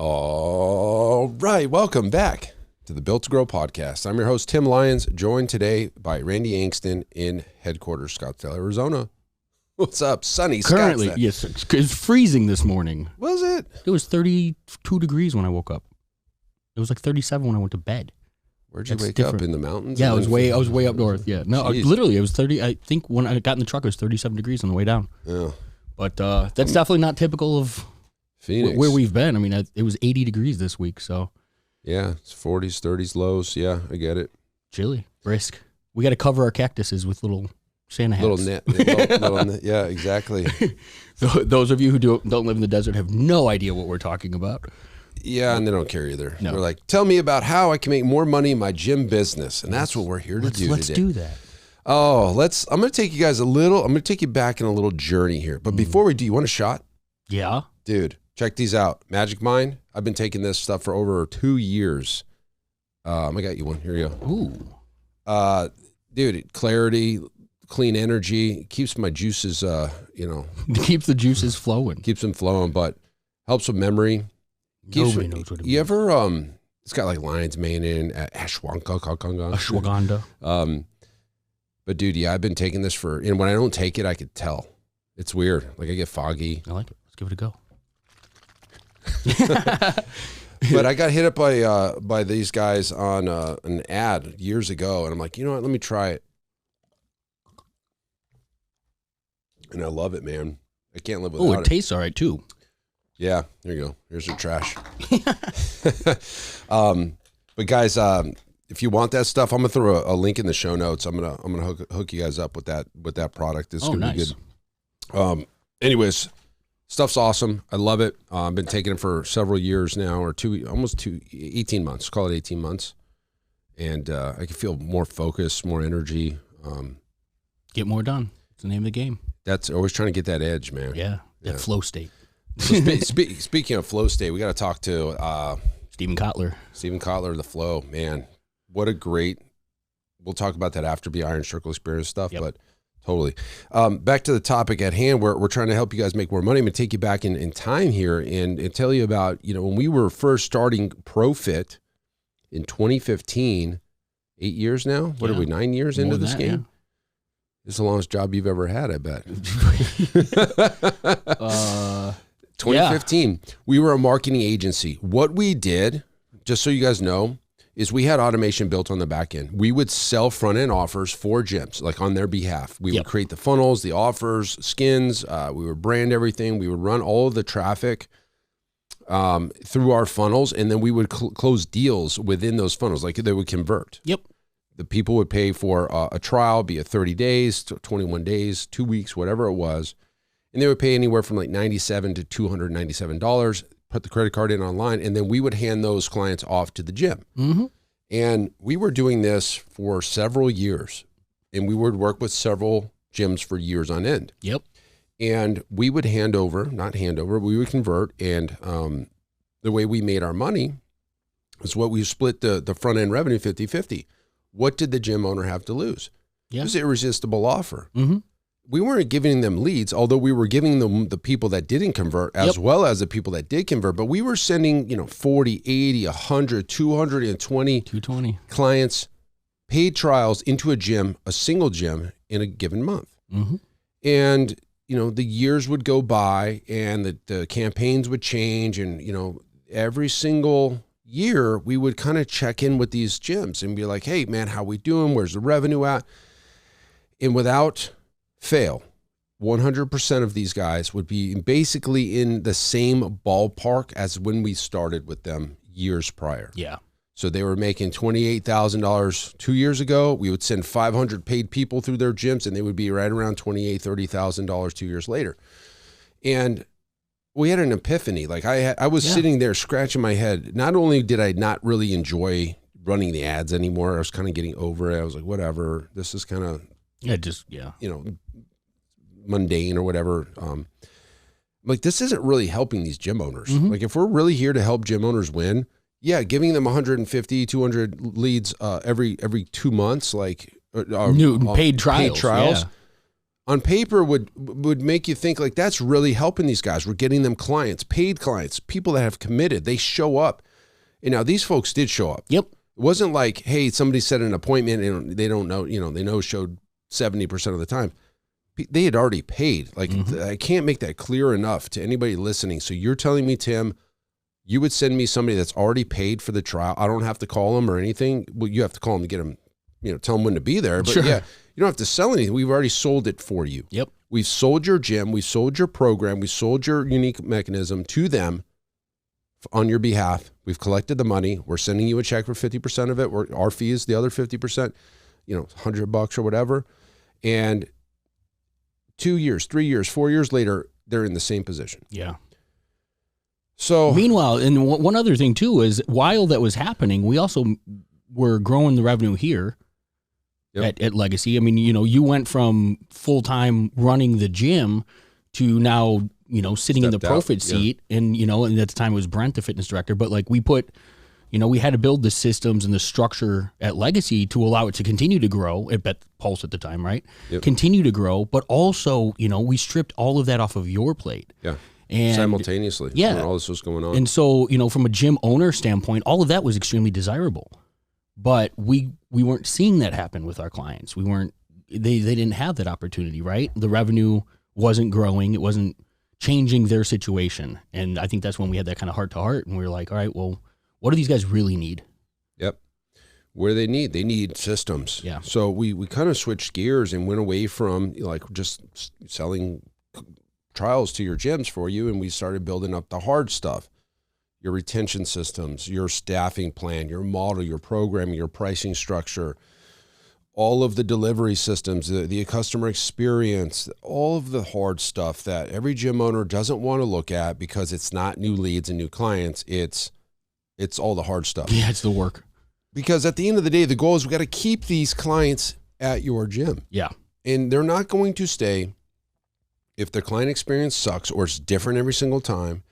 All right, welcome back to the Built to Grow podcast. I'm your host, Tim Lyons, joined today by Randy Angston in headquarters, Scottsdale, Arizona. What's up, sunny Currently, Scottsdale? yes, it's freezing this morning. Was it? It was 32 degrees when I woke up. It was like 37 when I went to bed. Where'd you wake up? In the mountains? Yeah, I was way up north. Yeah, no, literally, it was 30. I think when I got in the truck, it was 37 degrees on the way down. Yeah, but that's definitely not typical of Phoenix, where we've been. I mean, it was 80 degrees this week, so yeah, it's 40s, 30s, lows. Yeah, I get it. Chilly, brisk. We got to cover our cactuses with little Santa hats. Little net. Yeah, exactly. Those of you who don't live in the desert have no idea what we're talking about. Yeah, and they don't care either. No. They're like, tell me about how I can make more money in my gym business, and that's what we're here to do Let's today. do that. Oh, I'm going to take you guys I'm going to take you back in a little journey here. But before we do, you want a shot? Yeah. Dude, check these out. Magic Mind. I've been taking this stuff for over 2 years. I got you one. Here you go. Ooh. Dude, clarity, clean energy, keeps my juices, Keeps the juices flowing. keeps them flowing, but helps with memory. Nobody knows what it means. You ever, it's got like lion's mane in, Ashwagandha. But dude, yeah, I've been taking this and when I don't take it, I could tell. It's weird. Like I get foggy. I like it. Let's give it a go. But I got hit up by these guys on an ad years ago, and I'm like, you know what? Let me try it. And I love it, man. I can't live without it. Oh, it tastes all right too. Yeah, there you go. Here's your trash. But guys, if you want that stuff, I'm gonna throw a link in the show notes. I'm gonna hook you guys up with that product. It's gonna be good. Anyways, stuff's awesome. I love it. I've been taking it for several years now, or 18 months. Call it 18 months, and I can feel more focus, more energy. Get more done. It's the name of the game. That's always trying to get that edge, man. Yeah, that flow state. So speaking of flow state, we got to talk to Steven Kotler. Steven Kotler, the flow, man. What a great. We'll talk about that after the Iron Circle experience stuff, Yep. but totally. Back to the topic at hand, where we're trying to help you guys make more money. I'm going to take you back in time here and tell you about, when we were first starting ProFit in 2015, 8 years now. What are we, 9 years into this game? Yeah. This is the longest job you've ever had, I bet. 2015, we were a marketing agency. What we did, just so you guys know, is we had automation built on the back end. We would sell front end offers for gyms, like on their behalf. We would create the funnels, the offers, skins. We would brand everything. We would run all of the traffic through our funnels, and then we would close deals within those funnels, like they would convert. Yep. The people would pay for a trial, be it 30 days, 21 days, 2 weeks, whatever it was. And they would pay anywhere from like $97 to $297, put the credit card in online, and then we would hand those clients off to the gym. Mm-hmm. And we were doing this for several years, and we would work with several gyms for years on end. Yep. And we would we would convert, and the way we made our money is what we split the front end revenue 50-50. What did the gym owner have to lose? Yeah. It was an irresistible offer. Mm-hmm. We weren't giving them leads, although we were giving them the people that didn't convert as well as the people that did convert. But we were sending, 40, 80, 100, 220 clients, paid trials into a single gym in a given month. Mm-hmm. And, the years would go by and the campaigns would change. And, every single year we would kind of check in with these gyms and be like, hey, man, how we doing? Where's the revenue at? And without fail, 100% of these guys would be basically in the same ballpark as when we started with them years prior. Yeah. So they were making $28,000 2 years ago. We would send 500 paid people through their gyms, and they would be right around $28,000, $30,000 2 years later. And we had an epiphany. Like I was sitting there scratching my head. Not only did I not really enjoy running the ads anymore, I was kind of getting over it. I was like, whatever, this is kind of, mundane or whatever. Like this isn't really helping these gym owners. Mm-hmm. Like if we're really here to help gym owners win, giving them 150, 200 leads every 2 months, like new paid trials. on paper would make you think like that's really helping these guys. We're getting them clients, paid clients, people that have committed. They show up. And now these folks did show up. Yep. It wasn't like, hey, somebody set an appointment and they don't know, they know showed 70% of the time. They had already paid. Like I can't make that clear enough to anybody listening. So you're telling me, Tim, you would send me somebody that's already paid for the trial. I don't have to call them or anything. Well, you have to call them to get them, tell them when to be there. But Sure. yeah, you don't have to sell anything. We've already sold it for you. Yep. We've sold your gym. We've sold your program. We sold your unique mechanism to them on your behalf. We've collected the money. We're sending you a check for 50% of it. Our fee is the other 50%, $100 or whatever. And 2 years, 3 years, 4 years later, they're in the same position. Yeah. So meanwhile, and one other thing too is while that was happening, we also were growing the revenue here at Legacy. I mean, you went from full-time running the gym to now, sitting in the profit seat and, and at the time it was Brent, the fitness director, but like we put, we had to build the systems and the structure at Legacy to allow it to continue to grow at Pulse at the time, right? Yep. Continue to grow, but also, we stripped all of that off of your plate. Yeah. And simultaneously, when all this was going on. And so, from a gym owner standpoint, all of that was extremely desirable. But we weren't seeing that happen with our clients. They didn't have that opportunity, right? The revenue wasn't growing. It wasn't changing their situation. And I think that's when we had that kind of heart to heart. And we were like, all right, well, what do these guys really need? Yep. What do they need? They need systems. Yeah. So we kind of switched gears and went away from like just selling trials to your gyms for you, and we started building up the hard stuff, your retention systems, your staffing plan, your model, your programming, your pricing structure, all of the delivery systems, the customer experience, all of the hard stuff that every gym owner doesn't want to look at because it's not new leads and new clients. It's all the hard stuff. Yeah, it's the work. Because at the end of the day, the goal is we got to keep these clients at your gym. Yeah. And they're not going to stay if their client experience sucks or it's different every single time,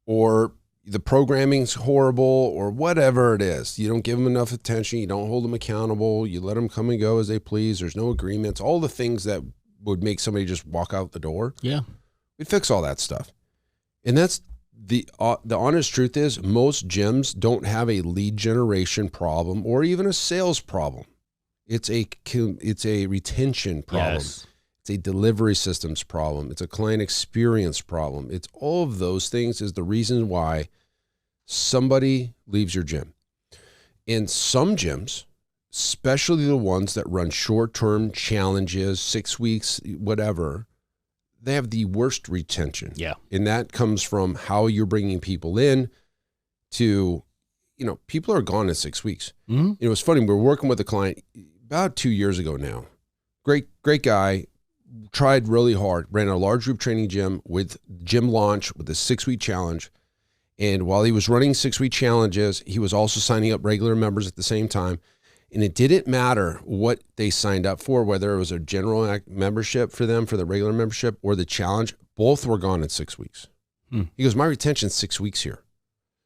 or the programming's horrible, or whatever it is. You don't give them enough attention. You don't hold them accountable. You let them come and go as they please. There's no agreements. All the things that would make somebody just walk out the door. Yeah. We fix all that stuff. And that's the honest truth is most gyms don't have a lead generation problem or even a sales problem. It's a retention problem. Yes. It's a delivery systems problem. It's a client experience problem. It's all of those things is the reason why somebody leaves your gym. In some gyms, especially the ones that run short-term challenges, 6 weeks, whatever, they have the worst retention. Yeah. And that comes from how you're bringing people in to, people are gone in 6 weeks. Mm-hmm. It was funny. We were working with a client about 2 years ago now. Great guy. Tried really hard, ran a large group training gym with gym launch with a 6-week challenge. And while he was running 6-week challenges, he was also signing up regular members at the same time. And it didn't matter what they signed up for, whether it was a general membership for them, for the regular membership or the challenge, both were gone in 6 weeks. He goes, my retention's 6 weeks here.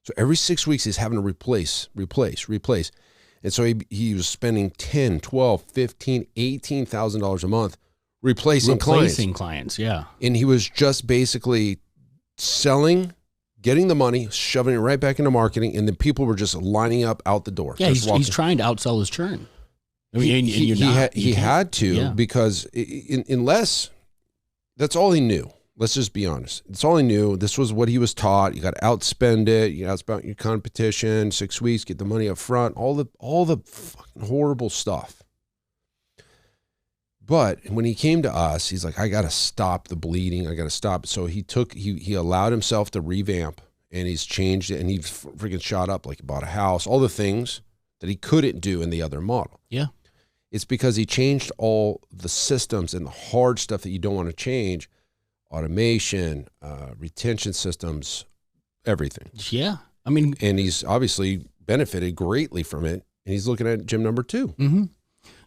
So every 6 weeks he's having to replace. And so he was spending $10, $12, $15, $18,000 a month replacing clients, yeah. And he was just basically selling, getting the money, shoving it right back into marketing, and then people were just lining up out the door. Yeah, he's trying to outsell his churn. I mean, he had to, yeah. Because unless that's all he knew. Let's just be honest. It's all he knew. This was what he was taught. You got to outspend it. You outspend your competition. 6 weeks, get the money up front. All the fucking horrible stuff. But when he came to us, he's like, I got to stop the bleeding. I got to stop. So he allowed himself to revamp, and he's changed it, and he's freaking shot up, like he bought a house, all the things that he couldn't do in the other model. Yeah. It's because he changed all the systems and the hard stuff that you don't want to change, automation, retention systems, everything. Yeah. I mean, and he's obviously benefited greatly from it, and he's looking at gym number 2. Mm-hmm.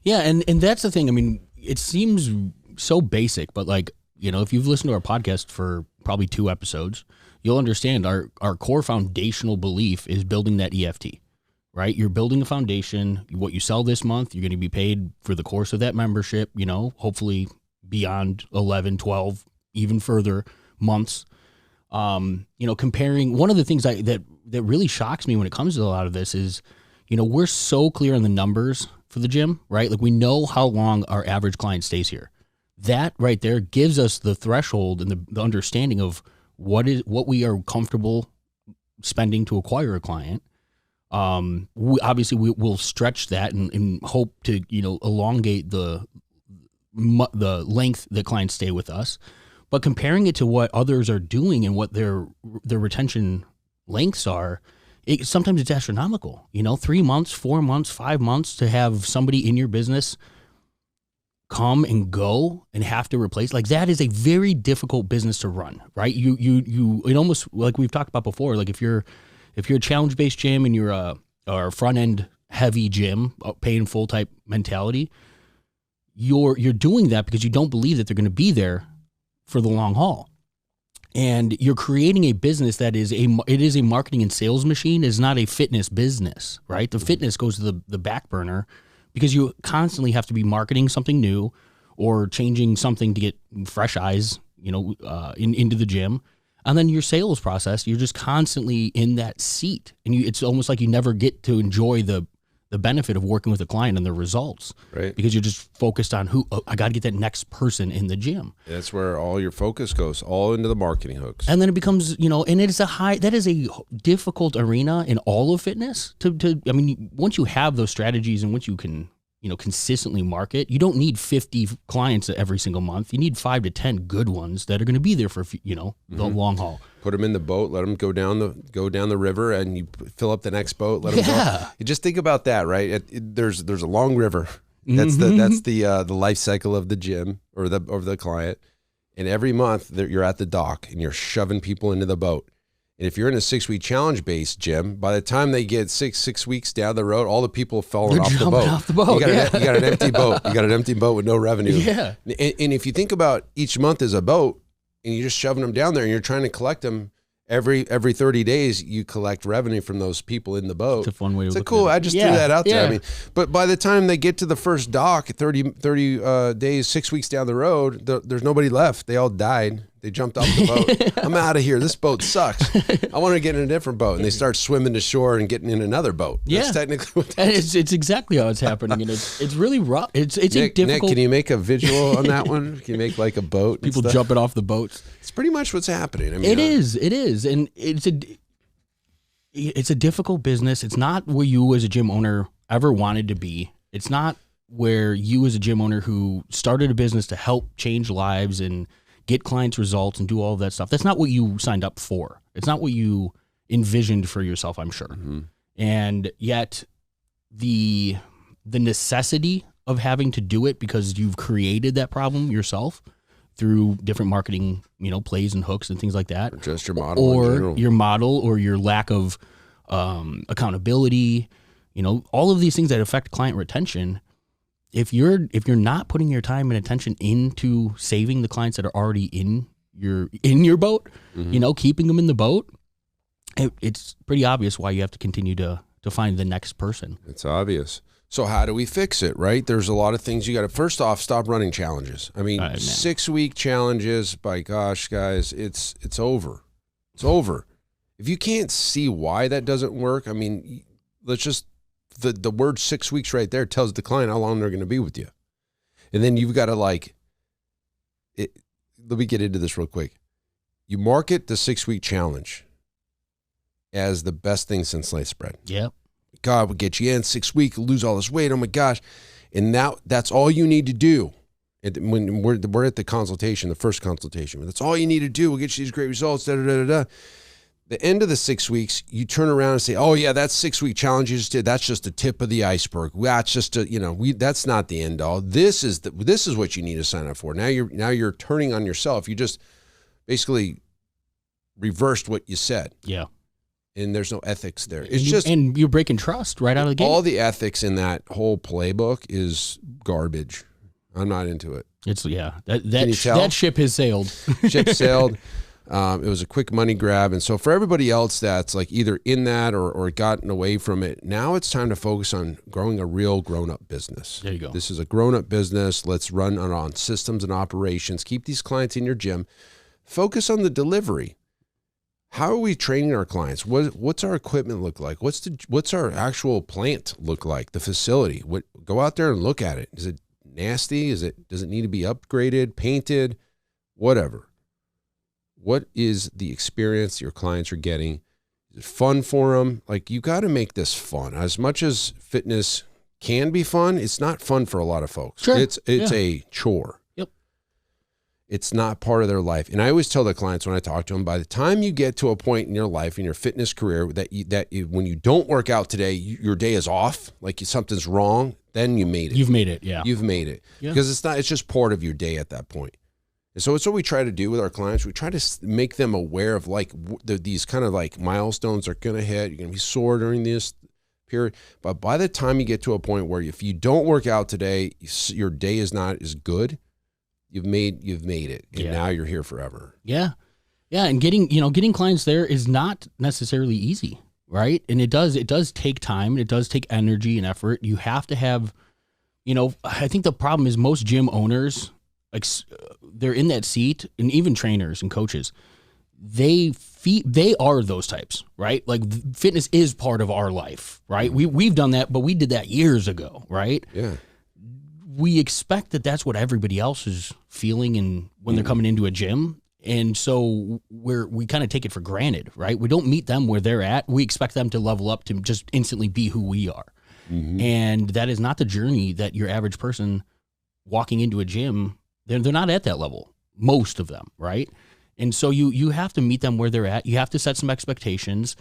Yeah. And that's the thing. I mean, it seems so basic, but like, if you've listened to our podcast for probably 2 episodes, you'll understand our core foundational belief is building that EFT, right? You're building a foundation. What you sell this month, you're going to be paid for the course of that membership, hopefully beyond 11, 12, even further months. Comparing, one of the things that really shocks me when it comes to a lot of this is, we're so clear on the numbers for the gym, right? Like we know how long our average client stays here. That right there gives us the threshold and the understanding of what we are comfortable spending to acquire a client. We'll stretch that and hope to, elongate the length that clients stay with us. But comparing it to what others are doing and what their retention lengths are, sometimes it's astronomical. 3 months, 4 months, 5 months to have somebody in your business come and go and have to replace, like that is a very difficult business to run, right? It almost, like we've talked about before, like if you're a challenge-based gym and you're a front-end heavy gym, pay in full type mentality, you're doing that because you don't believe that they're going to be there for the long haul. And you're creating a business that is a marketing and sales machine. It's not a fitness business, right? The fitness goes to the back burner because you constantly have to be marketing something new or changing something to get fresh eyes, into the gym. And then your sales process, you're just constantly in that seat, and it's almost like you never get to enjoy the benefit of working with a client and the results, right? Because you're just focused on I got to get that next person in the gym. That's where all your focus goes, all into the marketing hooks. And then it becomes, and it's that is a difficult arena in all of fitness once you have those strategies and once you can, consistently market, you don't need 50 clients every single month. You need 5 to 10 good ones that are going to be there for, the long haul. Put them in the boat, let them go down the river, and you fill up the next boat. Let them go. You just think about that, right? There's a long river. That's the life cycle of the gym or the client. And every month you're at the dock and you're shoving people into the boat. And if you're in a 6-week challenge-based gym, by the time they get six weeks down the road, all the people have fallen off the boat. You got an empty boat. You got an empty boat with no revenue. Yeah. And if you think about each month as a boat, and you're just shoving them down there, and you're trying to collect them every 30 days, you collect revenue from those people in the boat. It's a fun way to look cool. at it. I just threw that out there. But by the time they get to the first dock, 30 days, 6 weeks down the road, there's nobody left. They all died. They jumped off the boat. I'm out of here. This boat sucks. I want to get in a different boat. And they start swimming to shore and getting in another boat. That's technically what it's exactly how it's happening. And it's really rough. It's a difficult. Nick, can you make a visual on that one? Can you make like a boat? People jumping off the boats. It's pretty much what's happening. It is. And it's a difficult business. It's not where you as a gym owner ever wanted to be. It's not where you as a gym owner who started a business to help change lives and get clients results and do all of that stuff. That's not what you signed up for. It's not what you envisioned for yourself, I'm sure. Mm-hmm. And yet the necessity of having to do it because you've created that problem yourself through different marketing, plays and hooks and things like that. Or just your model. Or your model or your lack of accountability, all of these things that affect client retention. If you're not putting your time and attention into saving the clients that are already in your boat, mm-hmm. Keeping them in the boat, it's pretty obvious why you have to continue to find the next person. It's obvious. So how do we fix it, right? There's a lot of things you got to, first off, stop running challenges. 6-week challenges, by gosh, guys, it's over. It's over. If you can't see why that doesn't work, let's just, the word 6 weeks right there tells the client how long they're going to be with you. And then you've got to let me get into this real quick. You market the 6-week challenge as the best thing since sliced bread. Yep. God, we'll get you in 6 weeks, lose all this weight. Oh my gosh. And now that's all you need to do. When we're at the consultation, the first consultation, that's all you need to do. We'll get you these great results. The end of the 6 weeks, you turn around and say, "Oh yeah, that 6-week challenge you just did. That's just the tip of the iceberg. That's just that's not the end all. This is what you need to sign up for." Now you're turning on yourself. You just basically reversed what you said. Yeah. And there's no ethics there. And you're breaking trust right out of the gate. All the ethics in that whole playbook is garbage. I'm not into it. That ship has sailed. Ship sailed. It was a quick money grab. And so for everybody else that's like either in that or gotten away from it, now it's time to focus on growing a real grown-up business. There you go. This is a grown-up business. Let's run on systems and operations. Keep these clients in your gym. Focus on the delivery. How are we training our clients? What's our equipment look like? What's our actual plant look like? The facility. Go out there and look at it. Is it nasty? Does it need to be upgraded, painted, whatever? What is the experience your clients are getting? Is it fun for them? Like, you got to make this fun. As much as fitness can be fun, it's not fun for a lot of folks. Sure. It's a chore. Yep. It's not part of their life. And I always tell the clients when I talk to them, by the time you get to a point in your life, in your fitness career, when you don't work out today, your day is off, like something's wrong, then you made it. You've made it, yeah. You've made it. Yeah. Because it's just part of your day at that point. And so it's what we try to do with our clients. We try to make them aware of like these kind of like milestones are going to hit. You're going to be sore during this period. But by the time you get to a point where if you don't work out today, your day is not as good, you've made it. And now you're here forever. Yeah. Yeah. And getting clients there is not necessarily easy, right? And it does take time. It does take energy and effort. You have to have, I think the problem is most gym owners, they're in that seat, and even trainers and coaches, they are those types, right? Like fitness is part of our life, right? We've done that, but we did that years ago, right? Yeah. We expect that that's what everybody else is feeling and when they're coming into a gym. And so we kind of take it for granted, right? We don't meet them where they're at. We expect them to level up to just instantly be who we are. Mm-hmm. And that is not the journey that your average person walking into a gym, they're not at that level, most of them, right? And so you have to meet them where they're at. You have to set some expectations.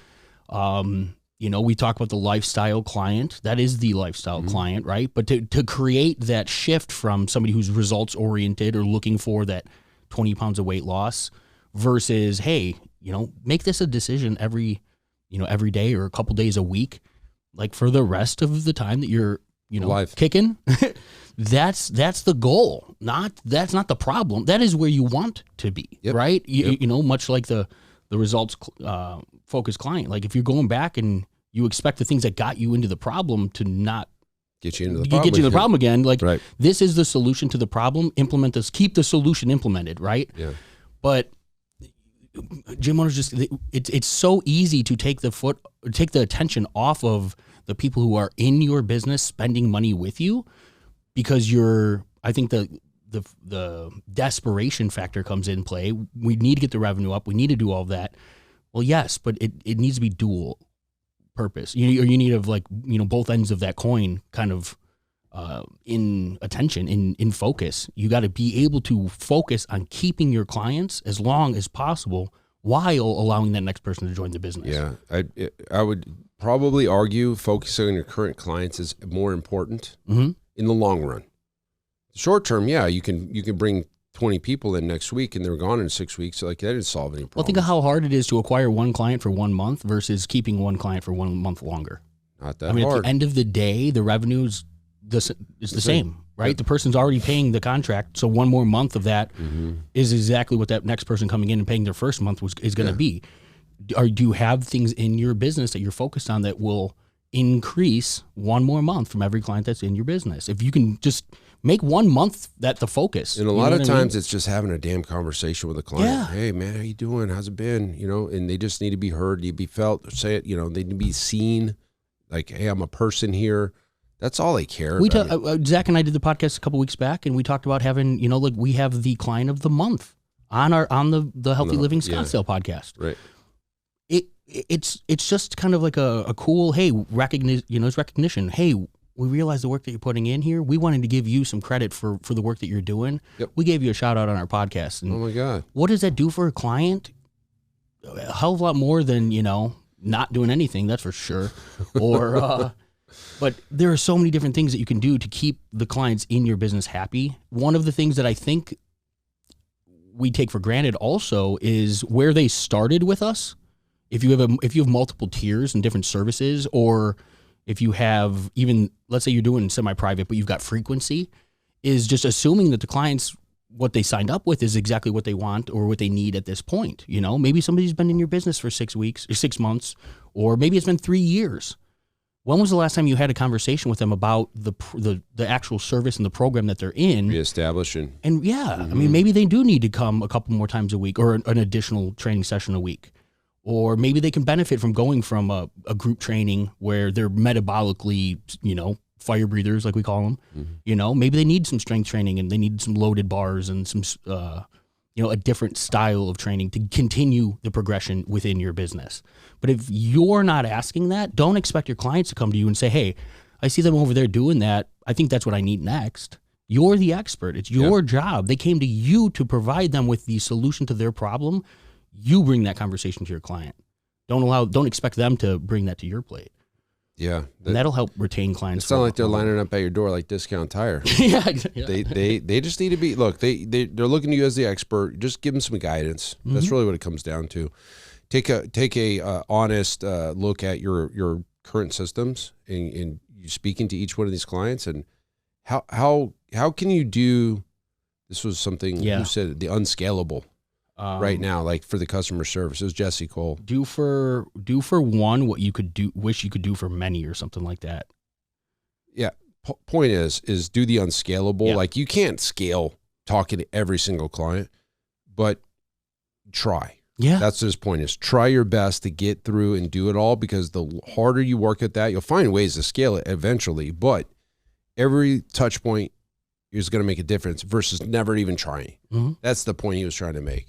We talk about the lifestyle client. That is the lifestyle client, right? But to create that shift from somebody who's results oriented or looking for that 20 pounds of weight loss versus, hey, make this a decision every day or a couple days a week, like for the rest of the time that you're Life. Kicking. That's the goal. That's not the problem. That is where you want to be, right? Much like the results focused client. Like if you're going back and you expect the things that got you into the problem to not get you into the problem again. Like right. This is the solution to the problem. Implement this. Keep the solution implemented, right? Yeah. But gym owners it's so easy to take the attention off of the people who are in your business spending money with you, because I think the desperation factor comes in play. We need to get the revenue up. We need to do all of that. Well, yes, but it needs to be dual purpose. You need to have both ends of that coin kind of in attention, in focus. You got to be able to focus on keeping your clients as long as possible while allowing that next person to join the business. Yeah, I would probably argue focusing on your current clients is more important in the long run. Short term, you can bring 20 people in next week and they're gone in 6 weeks. So that didn't solve any problem. Well, think of how hard it is to acquire one client for 1 month versus keeping one client for 1 month longer. Not that hard. At the end of the day, the revenue's the same, right? Yep. The person's already paying the contract, so 1 more month of that is exactly what that next person coming in and paying their first month is going to be. Do you have things in your business that you're focused on that will increase 1 more month from every client that's in your business? If you can just make 1 month that the focus. And a lot of times it's just having a damn conversation with a client. Yeah. Hey man, how you doing? How's it been? And they just need to be heard, need to be felt, say it, they need to be seen. Like, hey, I'm a person here. That's all they care. Zach and I did the podcast a couple weeks back, and we talked about having, we have the client of the month on the Healthy Living Scottsdale podcast. Right. It's just kind of like a cool, hey, it's recognition. Hey, we realize the work that you're putting in here. We wanted to give you some credit for the work that you're doing. Yep. We gave you a shout out on our podcast. And oh my God. What does that do for a client? A hell of a lot more than, not doing anything, that's for sure. Or, but there are so many different things that you can do to keep the clients in your business happy. One of the things that I think we take for granted also is where they started with us. If you have multiple tiers and different services, or if you have even, let's say you're doing semi-private, but you've got frequency, is just assuming that the clients what they signed up with is exactly what they want or what they need at this point. You know, maybe somebody's been in your business for 6 weeks or 6 months, or maybe it's been 3 years. When was the last time you had a conversation with them about the actual service and the program that they're in? Reestablishing. And I mean, maybe they do need to come a couple more times a week or an additional training session a week. Or maybe they can benefit from going from a group training where they're metabolically, fire breathers, like we call them. Mm-hmm. Maybe they need some strength training and they need some loaded bars and some, a different style of training to continue the progression within your business. But if you're not asking that, don't expect your clients to come to you and say, hey, I see them over there doing that. I think that's what I need next. You're the expert. It's your job. They came to you to provide them with the solution to their problem. You bring that conversation to your client. Don't expect them to bring that to your plate. Yeah. And that'll help retain clients. It's not like they're lining up at your door like Discount Tire. Yeah. They just need to be, look, they're looking to you as the expert. Just give them some guidance. Mm-hmm. That's really what it comes down to. Take a honest look at your current systems and you speaking to each one of these clients, and how can you do, this was something you said, the unscalable. Right now, like for the customer service, it was Jesse Cole. Do for one what you could do, wish you could do for many, or something like that. Yeah. Point is do the unscalable. Yeah. Like you can't scale talking to every single client, but try. Yeah. That's his point, is try your best to get through and do it all, because the harder you work at that, you'll find ways to scale it eventually, but every touch point is going to make a difference versus never even trying. Mm-hmm. That's the point he was trying to make.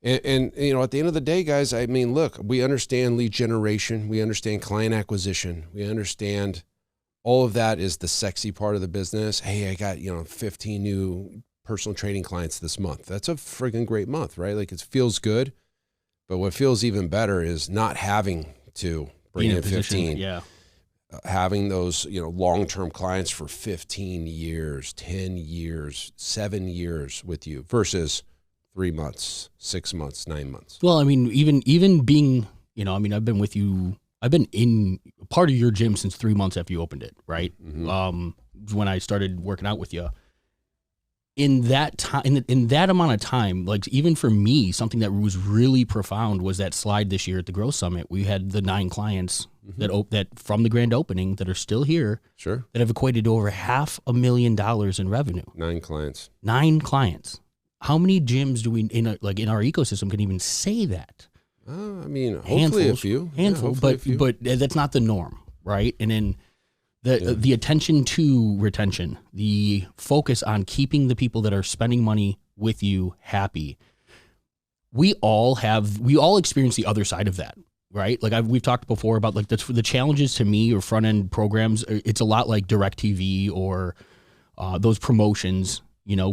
And at the end of the day, guys, I mean, look, we understand lead generation. We understand client acquisition. We understand all of that is the sexy part of the business. Hey, I got, 15 new personal training clients this month. That's a friggin' great month, right? Like, it feels good. But what feels even better is not having to bring in 15. Yeah. Having those, long-term clients for 15 years, 10 years, 7 years with you versus 3 months, 6 months, 9 months. Well, I mean, even being, I've been with you. I've been in part of your gym since 3 months after you opened it, right? Mm-hmm. When I started working out with you. In that time, in that amount of time, like even for me, something that was really profound was that slide this year at the Growth Summit. We had the 9 clients that from the grand opening that are still here, sure, that have equated to over $500,000 in revenue. 9 clients. 9 clients. How many gyms do we in our ecosystem can even say that? I mean, hopefully a few. But that's not the norm, right? And then the attention to retention, the focus on keeping the people that are spending money with you happy. We all experience the other side of that, right? Like we've talked before about like the challenges to me or front end programs. It's a lot like DirecTV or those promotions,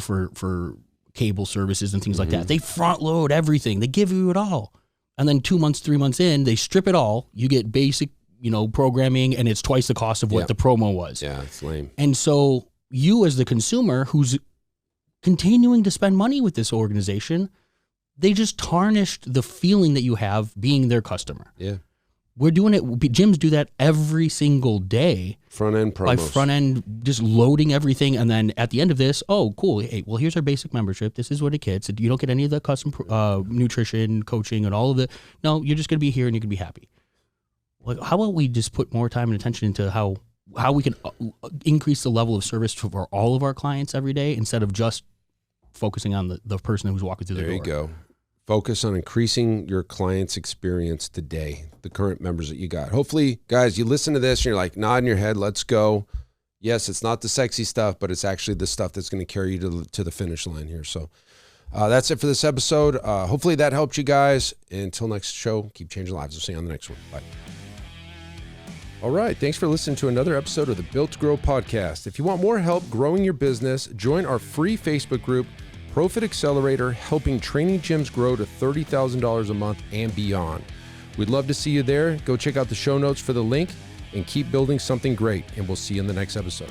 for cable services and things like that. They front load everything. They give you it all. And then 2 months, 3 months in, they strip it all. You get basic, programming, and it's twice the cost of what the promo was. Yeah, it's lame. And so you as the consumer who's continuing to spend money with this organization, they just tarnished the feeling that you have being their customer. Yeah. We're doing it. Gyms do that every single day. Front end promos. By front end, just loading everything. And then at the end of this, oh, cool. Hey, well, here's our basic membership. This is what it gets. You don't get any of the custom nutrition, coaching, and all of it. No, you're just going to be here and you can be happy. Like, how about we just put more time and attention into how we can increase the level of service for all of our clients every day instead of just focusing on the person who's walking through the door. There you go. Focus on increasing your client's experience today, the current members that you got. Hopefully, guys, you listen to this and you're like nodding your head, let's go. Yes, it's not the sexy stuff, but it's actually the stuff that's going to carry you to the finish line here. So that's it for this episode. Hopefully that helped you guys. Until next show, keep changing lives. We'll see you on the next one. Bye. All right. Thanks for listening to another episode of the Built to Grow podcast. If you want more help growing your business, join our free Facebook group, Profit Accelerator, helping training gyms grow to $30,000 a month and beyond. We'd love to see you there. Go check out the show notes for the link and keep building something great. And we'll see you in the next episode.